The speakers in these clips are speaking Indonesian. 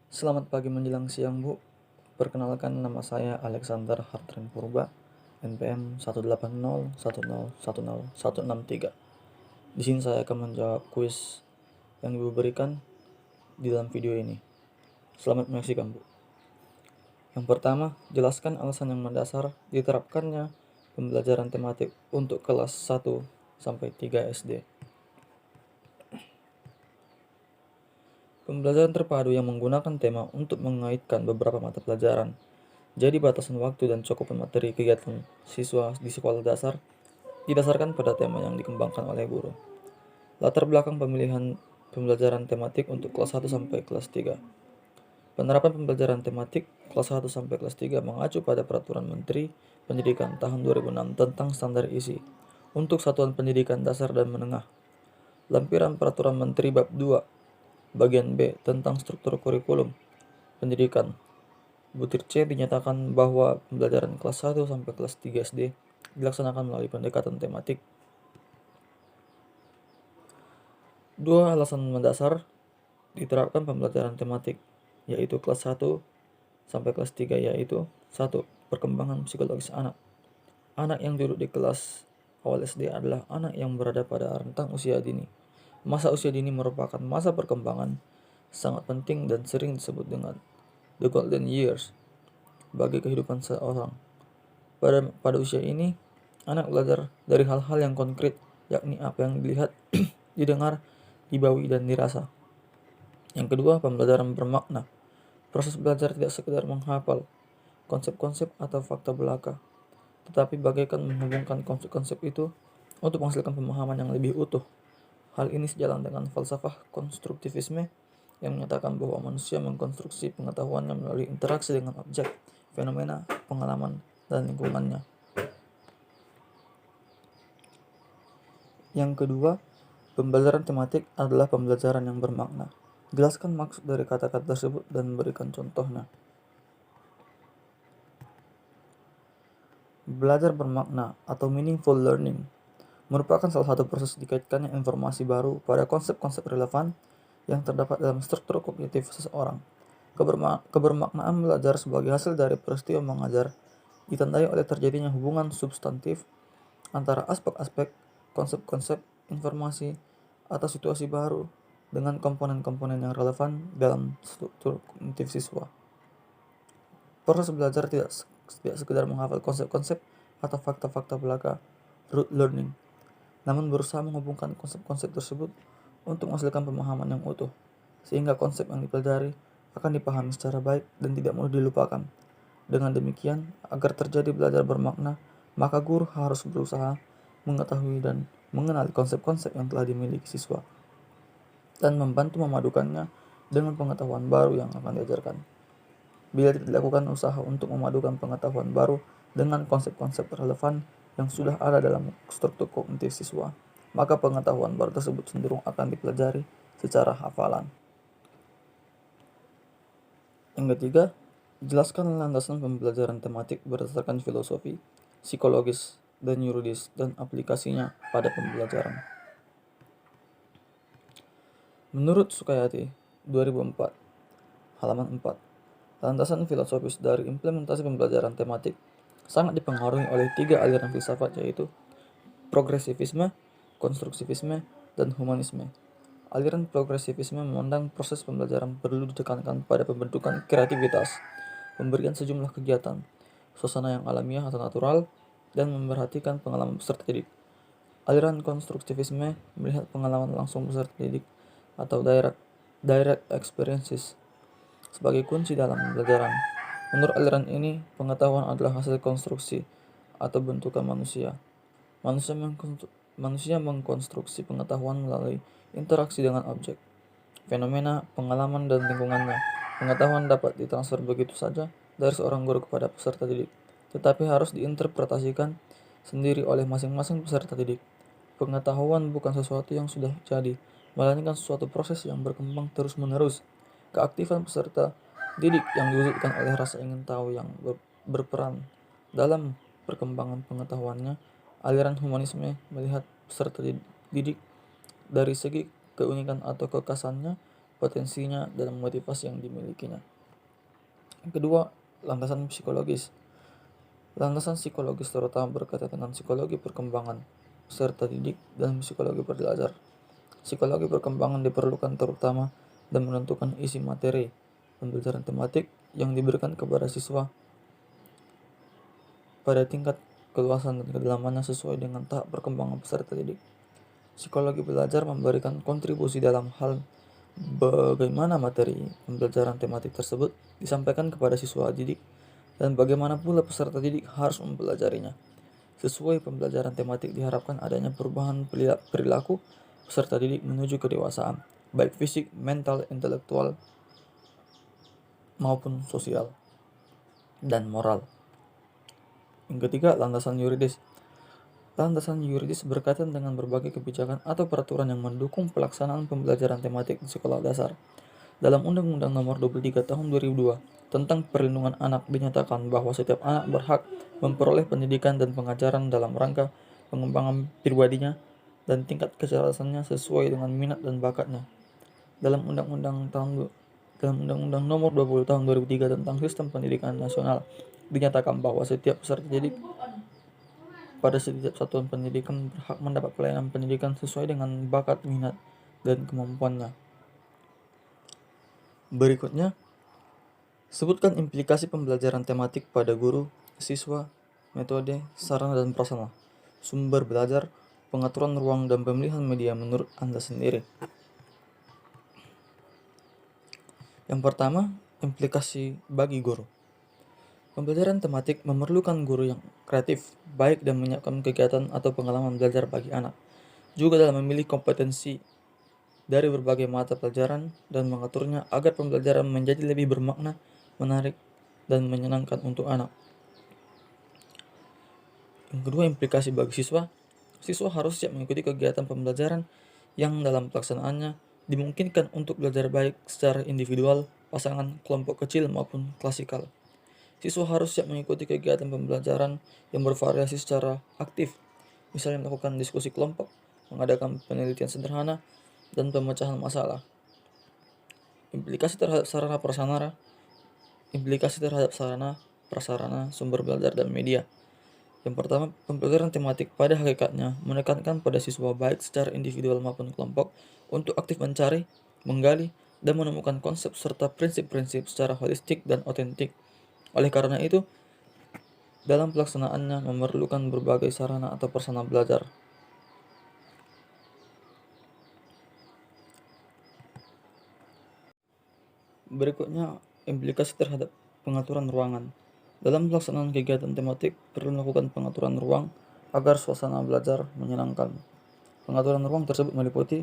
Selamat pagi menjelang siang, Bu. Perkenalkan, nama saya Alexander Hartren Purba, NPM 18010101163. Di sini saya akan menjawab kuis yang Ibu berikan di dalam video ini. Selamat menyaksikan, Bu. Yang pertama, jelaskan alasan yang mendasar diterapkannya pembelajaran tematik untuk kelas 1 sampai 3 SD. Pembelajaran terpadu yang menggunakan tema untuk mengaitkan beberapa mata pelajaran. Jadi batasan waktu dan cakupan materi kegiatan siswa di sekolah dasar didasarkan pada tema yang dikembangkan oleh guru. Latar belakang pemilihan pembelajaran tematik untuk kelas 1 sampai kelas 3. Penerapan pembelajaran tematik kelas 1 sampai kelas 3 mengacu pada Peraturan Menteri Pendidikan tahun 2006 tentang standar isi untuk satuan pendidikan dasar dan menengah. Lampiran Peraturan Menteri Bab 2 Bagian B tentang struktur kurikulum pendidikan. Butir C dinyatakan bahwa pembelajaran kelas 1 sampai kelas 3 SD dilaksanakan melalui pendekatan tematik. Dua alasan mendasar diterapkan pembelajaran tematik, yaitu kelas 1 sampai kelas 3, yaitu 1. Perkembangan psikologis anak. Anak yang duduk di kelas awal SD adalah anak yang berada pada rentang usia dini. Masa usia dini merupakan masa perkembangan sangat penting dan sering disebut dengan the golden years bagi kehidupan seorang. Pada usia ini, anak belajar dari hal-hal yang konkret, yakni apa yang dilihat, didengar, dibawi, dan dirasa. Yang kedua, pembelajaran bermakna. Proses belajar tidak sekedar menghafal konsep-konsep atau fakta belaka, tetapi bagaikan menghubungkan konsep-konsep itu untuk menghasilkan pemahaman yang lebih utuh. Hal ini sejalan dengan falsafah konstruktivisme yang menyatakan bahwa manusia mengkonstruksi pengetahuannya melalui interaksi dengan objek, fenomena, pengalaman, dan lingkungannya. Yang kedua, pembelajaran tematik adalah pembelajaran yang bermakna. Jelaskan maksud dari kata-kata tersebut dan berikan contohnya. Belajar bermakna atau meaningful learning merupakan salah satu proses dikaitkannya informasi baru pada konsep-konsep relevan yang terdapat dalam struktur kognitif seseorang. Kebermaknaan belajar sebagai hasil dari peristiwa mengajar ditandai oleh terjadinya hubungan substantif antara aspek-aspek, konsep-konsep, informasi, atau situasi baru dengan komponen-komponen yang relevan dalam struktur kognitif siswa. Proses belajar tidak sekedar menghafal konsep-konsep atau fakta-fakta belaka, rote learning, namun berusaha menghubungkan konsep-konsep tersebut untuk menghasilkan pemahaman yang utuh, sehingga konsep yang dipelajari akan dipahami secara baik dan tidak mudah dilupakan. Dengan demikian, agar terjadi belajar bermakna, maka guru harus berusaha mengetahui dan mengenali konsep-konsep yang telah dimiliki siswa, dan membantu memadukannya dengan pengetahuan baru yang akan diajarkan. Bila tidak dilakukan usaha untuk memadukan pengetahuan baru dengan konsep-konsep relevan yang sudah ada dalam struktur kognitif siswa, maka pengetahuan baru tersebut cenderung akan dipelajari secara hafalan. Yang ketiga, jelaskan landasan pembelajaran tematik berdasarkan filosofi, psikologis, dan yuridis, dan aplikasinya pada pembelajaran. Menurut Sukayati, 2004, halaman 4, landasan filosofis dari implementasi pembelajaran tematik sangat dipengaruhi oleh 3 aliran filsafat, yaitu progresivisme, konstruktivisme, dan humanisme. Aliran progresivisme memandang proses pembelajaran perlu ditekankan pada pembentukan kreativitas, pemberian sejumlah kegiatan, suasana yang alamiah atau natural, dan memperhatikan pengalaman peserta didik. Aliran konstruktivisme melihat pengalaman langsung peserta didik atau direct experiences sebagai kunci dalam pembelajaran. Menurut aliran ini, pengetahuan adalah hasil konstruksi atau bentukan manusia. Manusia mengkonstruksi pengetahuan melalui interaksi dengan objek, fenomena, pengalaman, dan lingkungannya. Pengetahuan dapat ditransfer begitu saja dari seorang guru kepada peserta didik, tetapi harus diinterpretasikan sendiri oleh masing-masing peserta didik. Pengetahuan bukan sesuatu yang sudah jadi, melainkan suatu proses yang berkembang terus-menerus. Keaktifan peserta didik yang diwujudkan oleh rasa ingin tahu yang berperan dalam perkembangan pengetahuannya. Aliran humanisme melihat peserta didik dari segi keunikan atau kekhasannya potensinya, dan motivasi yang dimilikinya. Yang kedua, landasan psikologis. Landasan psikologis terutama berkaitan dengan psikologi perkembangan peserta didik dan psikologi belajar. Psikologi perkembangan diperlukan terutama dan menentukan isi materi pembelajaran tematik yang diberikan kepada siswa pada tingkat keluasan dan kedalamannya sesuai dengan tahap perkembangan peserta didik. Psikologi belajar memberikan kontribusi dalam hal bagaimana materi pembelajaran tematik tersebut disampaikan kepada siswa didik dan bagaimana pula peserta didik harus mempelajarinya. Sesuai pembelajaran tematik diharapkan adanya perubahan perilaku peserta didik menuju kedewasaan, baik fisik, mental, intelektual, maupun sosial dan moral. Yang ketiga, landasan yuridis. Landasan yuridis berkaitan dengan berbagai kebijakan atau peraturan yang mendukung pelaksanaan pembelajaran tematik di sekolah dasar. Dalam Undang-Undang Nomor 23 Tahun 2002 tentang Perlindungan Anak dinyatakan bahwa setiap anak berhak memperoleh pendidikan dan pengajaran dalam rangka pengembangan pribadinya dan tingkat kecerdasannya sesuai dengan minat dan bakatnya. Dalam Undang-Undang Nomor 20 Tahun 2003 tentang Sistem Pendidikan Nasional dinyatakan bahwa setiap peserta didik pada setiap satuan pendidikan berhak mendapat pelayanan pendidikan sesuai dengan bakat, minat, dan kemampuannya. Berikutnya, sebutkan implikasi pembelajaran tematik pada guru, siswa, metode, sarana dan prasarana, sumber belajar, pengaturan ruang, dan pemilihan media menurut Anda sendiri. Yang pertama, implikasi bagi guru. Pembelajaran tematik memerlukan guru yang kreatif, baik dan menyiapkan kegiatan atau pengalaman belajar bagi anak. Juga dalam memilih kompetensi dari berbagai mata pelajaran dan mengaturnya agar pembelajaran menjadi lebih bermakna, menarik, dan menyenangkan untuk anak. Yang kedua, implikasi bagi siswa. Siswa harus siap mengikuti kegiatan pembelajaran yang dalam pelaksanaannya dimungkinkan untuk belajar baik secara individual, pasangan, kelompok kecil maupun klasikal. Siswa harus siap mengikuti kegiatan pembelajaran yang bervariasi secara aktif, misalnya melakukan diskusi kelompok, mengadakan penelitian sederhana, dan pemecahan masalah. Implikasi terhadap sarana prasarana, sumber belajar, dan media. Yang pertama, pembelajaran tematik pada hakikatnya menekankan pada siswa baik secara individual maupun kelompok untuk aktif mencari, menggali, dan menemukan konsep serta prinsip-prinsip secara holistik dan otentik. Oleh karena itu, dalam pelaksanaannya memerlukan berbagai sarana atau prasarana belajar. Berikutnya, implikasi terhadap pengaturan ruangan. Dalam pelaksanaan kegiatan tematik, perlu melakukan pengaturan ruang agar suasana belajar menyenangkan. Pengaturan ruang tersebut meliputi,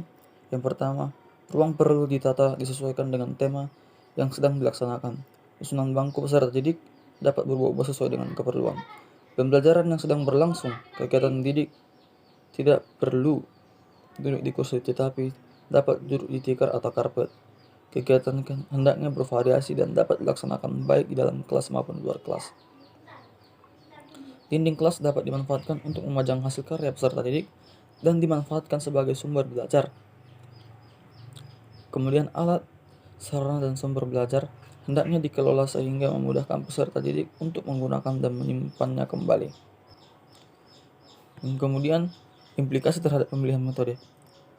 yang pertama, ruang perlu ditata disesuaikan dengan tema yang sedang dilaksanakan. Susunan bangku peserta didik dapat berubah-ubah sesuai dengan keperluan. Pembelajaran yang sedang berlangsung, kegiatan didik tidak perlu duduk di kursi tetapi dapat duduk di tikar atau karpet. Kegiatan hendaknya bervariasi dan dapat dilaksanakan baik di dalam kelas maupun luar kelas. Dinding kelas dapat dimanfaatkan untuk memajang hasil karya peserta didik dan dimanfaatkan sebagai sumber belajar. Kemudian alat, sarana, dan sumber belajar hendaknya dikelola sehingga memudahkan peserta didik untuk menggunakan dan menyimpannya kembali. Dan kemudian, implikasi terhadap pemilihan metode.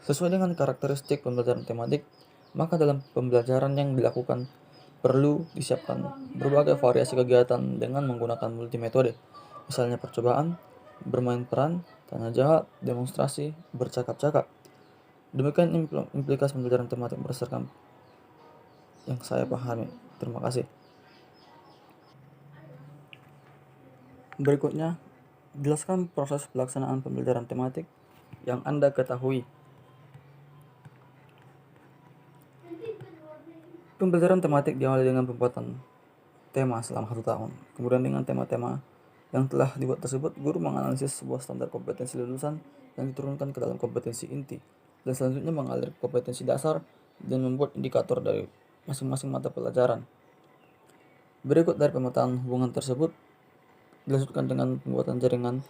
Sesuai dengan karakteristik pembelajaran tematik, maka dalam pembelajaran yang dilakukan perlu disiapkan berbagai variasi kegiatan dengan menggunakan multimetode, misalnya percobaan, bermain peran, tanya jawab, demonstrasi, bercakap-cakap. Demikian implikasi pembelajaran tematik berdasarkan yang saya pahami. Terima kasih. Berikutnya, jelaskan proses pelaksanaan pembelajaran tematik yang Anda ketahui. Pembelajaran tematik diawali dengan pembuatan tema selama 1 tahun. Kemudian dengan tema-tema yang telah dibuat tersebut, guru menganalisis sebuah standar kompetensi lulusan yang diturunkan ke dalam kompetensi inti. Dan selanjutnya mengalir kompetensi dasar dan membuat indikator dari masing-masing mata pelajaran. Berikut dari pemetaan hubungan tersebut dilanjutkan dengan pembuatan jaringan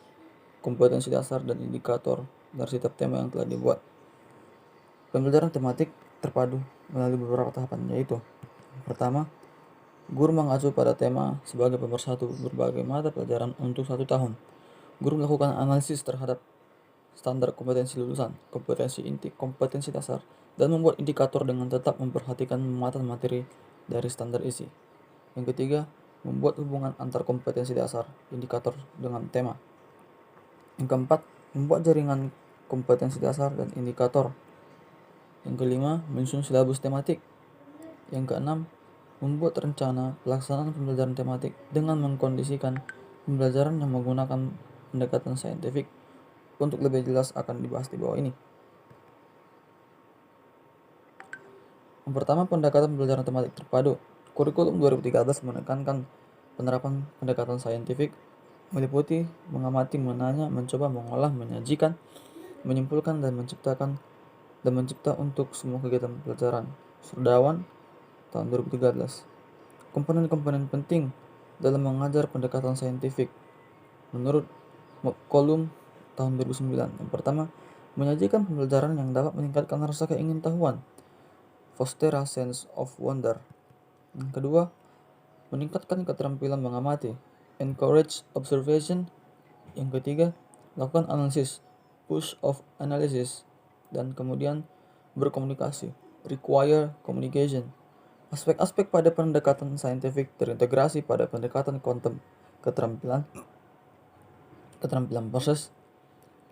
kompetensi dasar dan indikator dari setiap tema yang telah dibuat. Pembelajaran tematik terpadu melalui beberapa tahapan, yaitu pertama, guru mengacu pada tema sebagai pemersatu berbagai mata pelajaran untuk 1 tahun. Guru melakukan analisis terhadap standar kompetensi lulusan, kompetensi inti, kompetensi dasar, dan membuat indikator dengan tetap memperhatikan muatan materi dari standar isi. Yang ketiga, membuat hubungan antar kompetensi dasar, indikator dengan tema. Yang keempat, membuat jaringan kompetensi dasar dan indikator. Yang kelima, menyusun silabus tematik. Yang keenam, membuat rencana pelaksanaan pembelajaran tematik dengan mengkondisikan pembelajaran yang menggunakan pendekatan saintifik. Untuk lebih jelas akan dibahas di bawah ini. Yang pertama, pendekatan pembelajaran tematik terpadu. Kurikulum 2013 menekankan penerapan pendekatan saintifik meliputi mengamati, menanya, mencoba, mengolah, menyajikan, menyimpulkan, dan mencipta untuk semua kegiatan pelajaran. Surdawan tahun 2013. Komponen-komponen penting dalam mengajar pendekatan saintifik menurut Kolum tahun 2009. Yang pertama, menyajikan pembelajaran yang dapat meningkatkan rasa keingintahuan, foster a sense of wonder. Yang kedua, meningkatkan keterampilan mengamati, encourage observation. Yang ketiga, lakukan analisis, push of analysis. Dan kemudian berkomunikasi, require communication. Aspek-aspek pada pendekatan saintifik terintegrasi pada pendekatan quantum, keterampilan proses,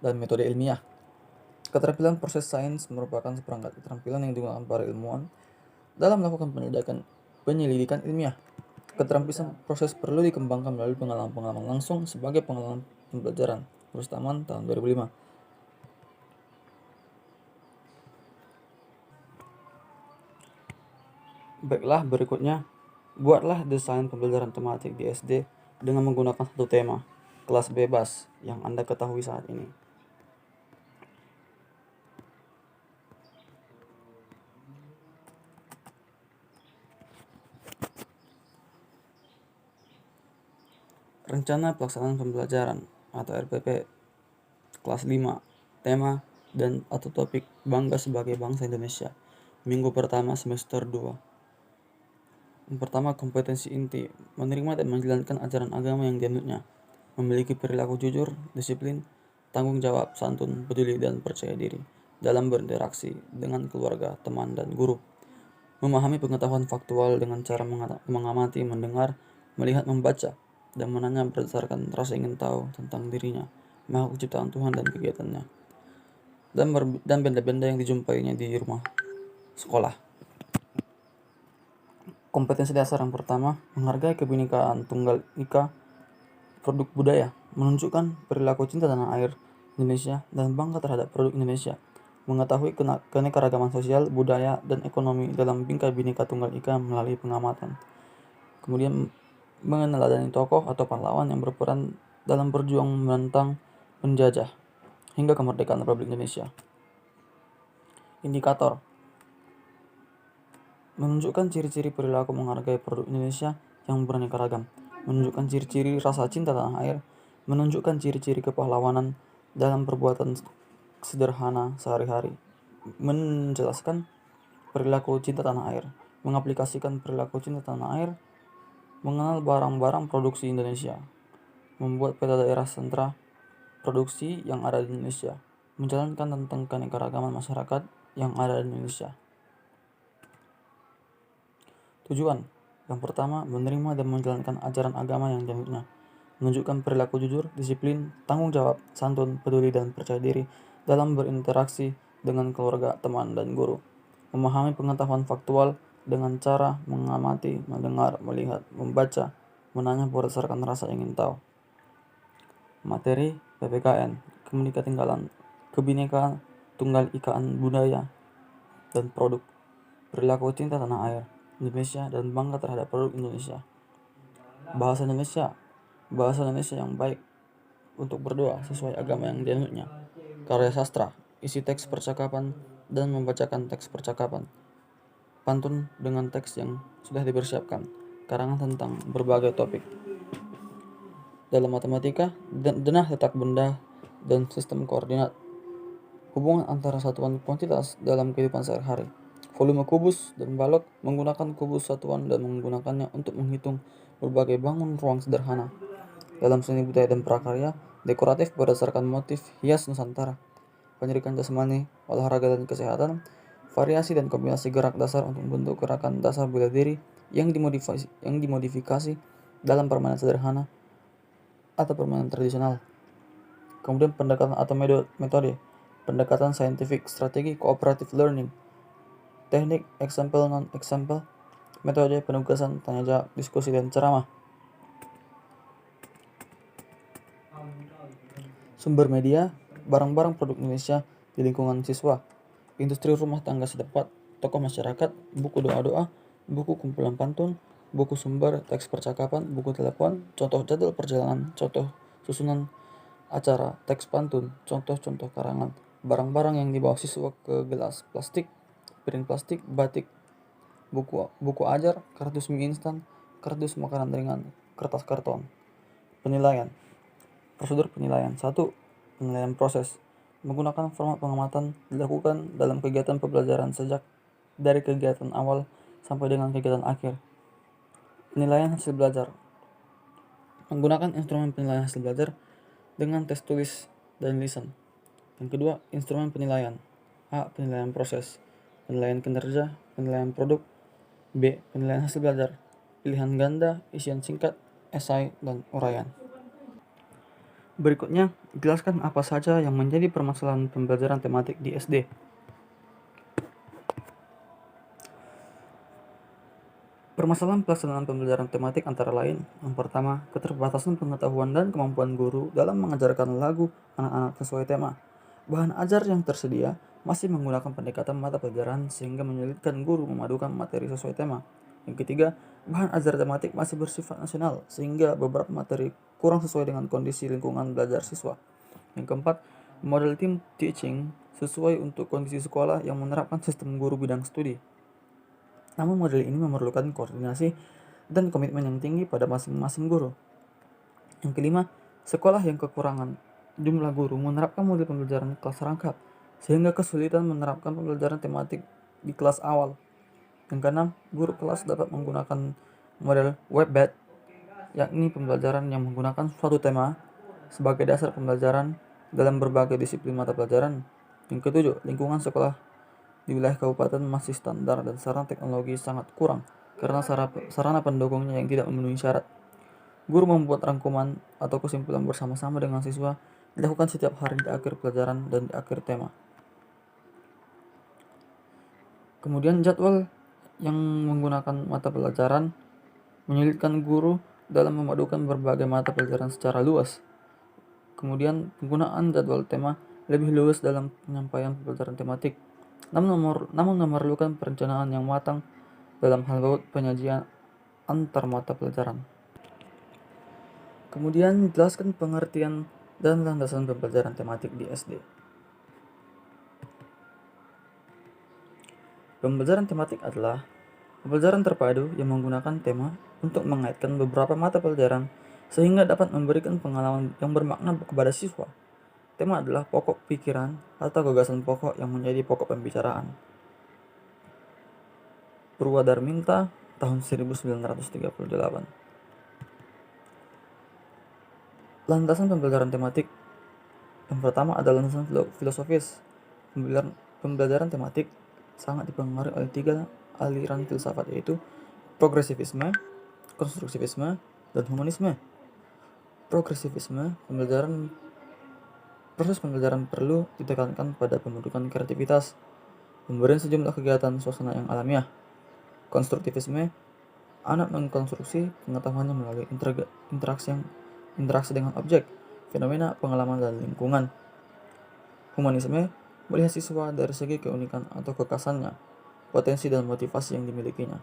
dan metode ilmiah. Keterampilan proses sains merupakan seperangkat keterampilan yang digunakan para ilmuwan dalam melakukan penyelidikan ilmiah. Keterampilan proses perlu dikembangkan melalui pengalaman langsung sebagai pengalaman pembelajaran. Rustaman tahun 2005. Baiklah, berikutnya, buatlah desain pembelajaran tematik di SD dengan menggunakan satu tema, kelas bebas, yang Anda ketahui saat ini. Rencana pelaksanaan pembelajaran atau RPP kelas 5, tema dan atau topik bangga sebagai bangsa Indonesia. Minggu pertama semester 2. Yang pertama, kompetensi inti, menerima dan menjalankan ajaran agama yang dianutnya, memiliki perilaku jujur, disiplin, tanggung jawab, santun, peduli, dan percaya diri dalam berinteraksi dengan keluarga, teman, dan guru. Memahami pengetahuan faktual dengan cara mengamati, mendengar, melihat, membaca, dan menanya berdasarkan rasa ingin tahu tentang dirinya, makhluk ciptaan Tuhan dan kegiatannya, dan benda-benda yang dijumpainya di rumah sekolah. Kompetensi dasar yang pertama, menghargai kebinekaan tunggal ika produk budaya, menunjukkan perilaku cinta tanah air Indonesia dan bangga terhadap produk Indonesia, mengetahui keanekaragaman sosial, budaya, dan ekonomi dalam bingkai Bhinneka Tunggal Ika melalui pengamatan. Kemudian, meneladani tokoh atau pahlawan yang berperan dalam berjuang menentang penjajah hingga kemerdekaan Republik Indonesia. Indikator, menunjukkan ciri-ciri perilaku menghargai produk Indonesia yang beraneka ragam, menunjukkan ciri-ciri rasa cinta tanah air, menunjukkan ciri-ciri kepahlawanan dalam perbuatan sederhana sehari-hari, menjelaskan perilaku cinta tanah air, mengaplikasikan perilaku cinta tanah air, mengenal barang-barang produksi Indonesia, membuat peta daerah sentra produksi yang ada di Indonesia, menjalankan tentang keanekaragaman masyarakat yang ada di Indonesia. Tujuan, yang pertama, menerima dan menjalankan ajaran agama yang dianutnya, menunjukkan perilaku jujur, disiplin, tanggung jawab, santun, peduli, dan percaya diri dalam berinteraksi dengan keluarga, teman, dan guru. Memahami pengetahuan faktual dengan cara mengamati, mendengar, melihat, membaca, menanya berdasarkan rasa ingin tahu. Materi PPKN, Kebinekaan Tunggal Ikaan budaya dan produk, perilaku cinta tanah air Indonesia dan bangga terhadap produk Indonesia. Bahasa Indonesia yang baik untuk berdoa sesuai agama yang dianutnya. Karya sastra, isi teks percakapan dan membacakan teks percakapan. Pantun dengan teks yang sudah dipersiapkan, karangan tentang berbagai topik. Dalam matematika, denah letak benda dan sistem koordinat, hubungan antara satuan kuantitas dalam kehidupan sehari-hari, volume kubus dan balok, menggunakan kubus satuan dan menggunakannya untuk menghitung berbagai bangun ruang sederhana. Dalam seni budaya dan prakarya, dekoratif berdasarkan motif hias Nusantara, pendidikan jasmani, olahraga dan kesehatan, variasi dan kombinasi gerak dasar untuk membentuk gerakan dasar bela diri yang dimodifikasi dalam permainan sederhana atau permainan tradisional. Kemudian pendekatan atau metode, pendekatan scientific, strategi cooperative learning, teknik example non-example, metode penugasan, tanya jawab, diskusi dan ceramah. Sumber media, barang-barang produk Indonesia di lingkungan siswa, industri rumah tangga setempat, tokoh masyarakat, buku doa-doa, buku kumpulan pantun, buku sumber, teks percakapan, buku telepon, contoh jadwal perjalanan, contoh susunan acara, teks pantun, contoh-contoh karangan, barang-barang yang dibawa siswa ke gelas plastik, piring plastik, batik, buku ajar, kardus mie instan, kardus makanan ringan, kertas karton. Penilaian. Prosedur penilaian. 1. Penilaian proses. Menggunakan format pengamatan dilakukan dalam kegiatan pembelajaran sejak dari kegiatan awal sampai dengan kegiatan akhir. Penilaian hasil belajar. Menggunakan instrumen penilaian hasil belajar dengan tes tulis dan lisan. Yang kedua, instrumen penilaian. A. Penilaian proses. Penilaian kinerja, penilaian produk. B. Penilaian hasil belajar. Pilihan ganda, isian singkat, esai, dan uraian. Berikutnya, jelaskan apa saja yang menjadi permasalahan pembelajaran tematik di SD. Permasalahan pelaksanaan pembelajaran tematik antara lain, yang pertama, keterbatasan pengetahuan dan kemampuan guru dalam mengajarkan lagu anak-anak sesuai tema. Bahan ajar yang tersedia masih menggunakan pendekatan mata pelajaran sehingga menyulitkan guru memadukan materi sesuai tema. Yang ketiga, bahan ajar tematik masih bersifat nasional sehingga beberapa materi kurang sesuai dengan kondisi lingkungan belajar siswa. Yang keempat, model team teaching sesuai untuk kondisi sekolah yang menerapkan sistem guru bidang studi. Namun model ini memerlukan koordinasi dan komitmen yang tinggi pada masing-masing guru. Yang kelima, sekolah yang kekurangan jumlah guru menerapkan model pembelajaran kelas rangkap sehingga kesulitan menerapkan pembelajaran tematik di kelas awal. Yang keenam, guru kelas dapat menggunakan model web-based, yakni pembelajaran yang menggunakan suatu tema sebagai dasar pembelajaran dalam berbagai disiplin mata pelajaran. Yang ketujuh, lingkungan sekolah di wilayah kabupaten masih standar dan sarana teknologi sangat kurang karena sarana pendukungnya yang tidak memenuhi syarat. Guru membuat rangkuman atau kesimpulan bersama-sama dengan siswa dilakukan setiap hari di akhir pelajaran dan di akhir tema. Kemudian jadwal yang menggunakan mata pelajaran menyulitkan guru dalam memadukan berbagai mata pelajaran secara luas. Kemudian penggunaan jadwal tema lebih luas dalam penyampaian pembelajaran tematik, namun memerlukan perencanaan yang matang dalam hal baut penyajian antar mata pelajaran. Kemudian jelaskan pengertian dan landasan pembelajaran tematik di SD. Pembelajaran tematik adalah pembelajaran terpadu yang menggunakan tema untuk mengaitkan beberapa mata pelajaran sehingga dapat memberikan pengalaman yang bermakna kepada siswa. Tema adalah pokok pikiran atau gagasan pokok yang menjadi pokok pembicaraan. Purwadarminta tahun 1938. Landasan pembelajaran tematik. Yang pertama adalah landasan filosofis. Pembelajaran tematik sangat dipengaruhi oleh 3 aliran filsafat, yaitu progresivisme, konstruktivisme, dan humanisme. Progresivisme, proses pembelajaran perlu ditekankan pada pembentukan kreativitas, pemberian sejumlah kegiatan suasana yang alamiah. Konstruktivisme, anak mengkonstruksi pengetahuannya melalui interaksi dengan objek, fenomena, pengalaman, dan lingkungan. Humanisme melihat siswa dari segi keunikan atau kekhasannya, potensi dan motivasi yang dimilikinya.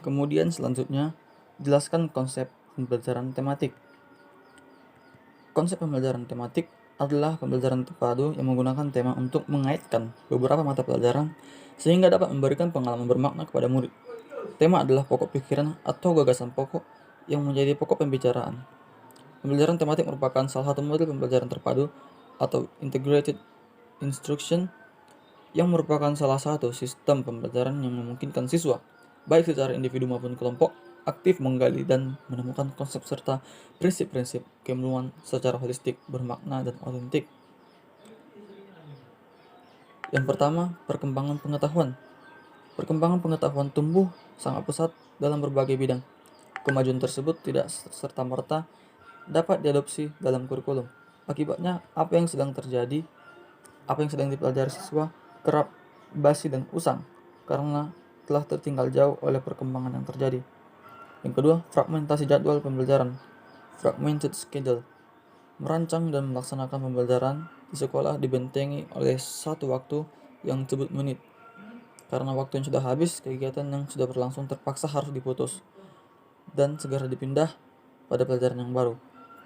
Kemudian selanjutnya, jelaskan konsep pembelajaran tematik. Konsep pembelajaran tematik adalah pembelajaran terpadu yang menggunakan tema untuk mengaitkan beberapa mata pelajaran sehingga dapat memberikan pengalaman bermakna kepada murid. Tema adalah pokok pikiran atau gagasan pokok yang menjadi pokok pembicaraan. Pembelajaran tematik merupakan salah satu model pembelajaran terpadu atau integrated instruction yang merupakan salah satu sistem pembelajaran yang memungkinkan siswa, baik secara individu maupun kelompok, aktif menggali dan menemukan konsep serta prinsip-prinsip keilmuan secara holistik, bermakna, dan otentik. Yang pertama, perkembangan pengetahuan. Perkembangan pengetahuan tumbuh sangat pesat dalam berbagai bidang. Kemajuan tersebut tidak serta-merta dapat diadopsi dalam kurikulum. Akibatnya, apa yang sedang dipelajari siswa kerap basi dan usang karena telah tertinggal jauh oleh perkembangan yang terjadi. Yang kedua, fragmentasi jadwal pembelajaran. Fragmented schedule. Merancang dan melaksanakan pembelajaran di sekolah dibentengi oleh satu waktu yang disebut menit. Karena waktu yang sudah habis, kegiatan yang sudah berlangsung terpaksa harus diputus dan segera dipindah pada pelajaran yang baru.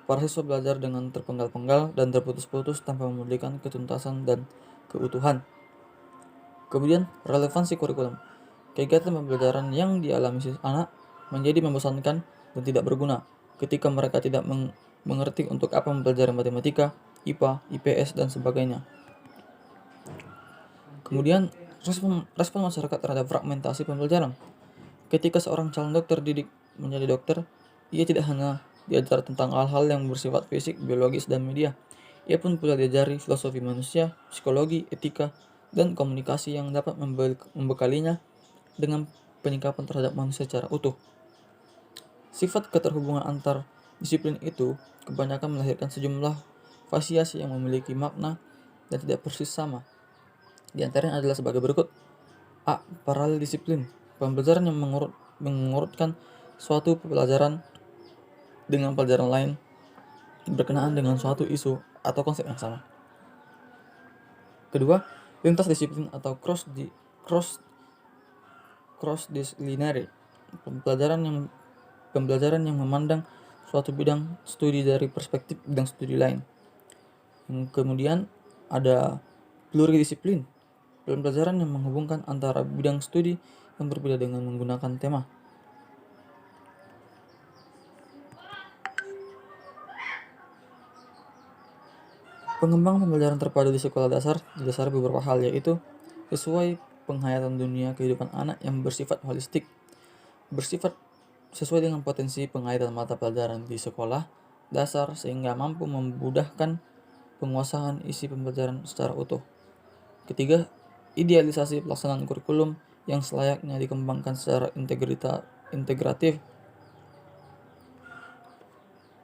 Para siswa belajar dengan terpenggal-penggal dan terputus-putus tanpa memiliki ketuntasan dan keutuhan. Kemudian, relevansi kurikulum. Kegiatan pembelajaran yang dialami anak menjadi membosankan dan tidak berguna ketika mereka tidak mengerti untuk apa mempelajari matematika, IPA, IPS, dan sebagainya. Kemudian, respon masyarakat terhadap fragmentasi pembelajaran. Ketika seorang calon dokter didik menjadi dokter, ia tidak hanya diajar tentang hal-hal yang bersifat fisik, biologis, dan media. Ia pun pula diajari filosofi manusia, psikologi, etika, dan komunikasi yang dapat membekalinya dengan penyikapan terhadap manusia secara utuh. Sifat keterhubungan antar disiplin itu kebanyakan melahirkan sejumlah variasi yang memiliki makna dan tidak persis sama. Di antaranya adalah sebagai berikut. A. Paralel disiplin. Pembelajaran yang mengurutkan suatu pelajaran dengan pelajaran lain berkenaan dengan suatu isu atau konsep yang sama. Kedua, lintas disiplin atau cross-disciplinary. Pembelajaran yang memandang suatu bidang studi dari perspektif bidang studi lain. Kemudian ada pluridisiplin. Pembelajaran yang menghubungkan antara bidang studi yang berbeda dengan menggunakan tema. Pengembangan pembelajaran terpadu di sekolah dasar didasari beberapa hal, yaitu sesuai penghayatan dunia kehidupan anak yang bersifat holistik, bersifat sesuai dengan potensi penghayatan mata pelajaran di sekolah dasar sehingga mampu memudahkan penguasaan isi pembelajaran secara utuh. Ketiga, idealisasi pelaksanaan kurikulum yang selayaknya dikembangkan secara integratif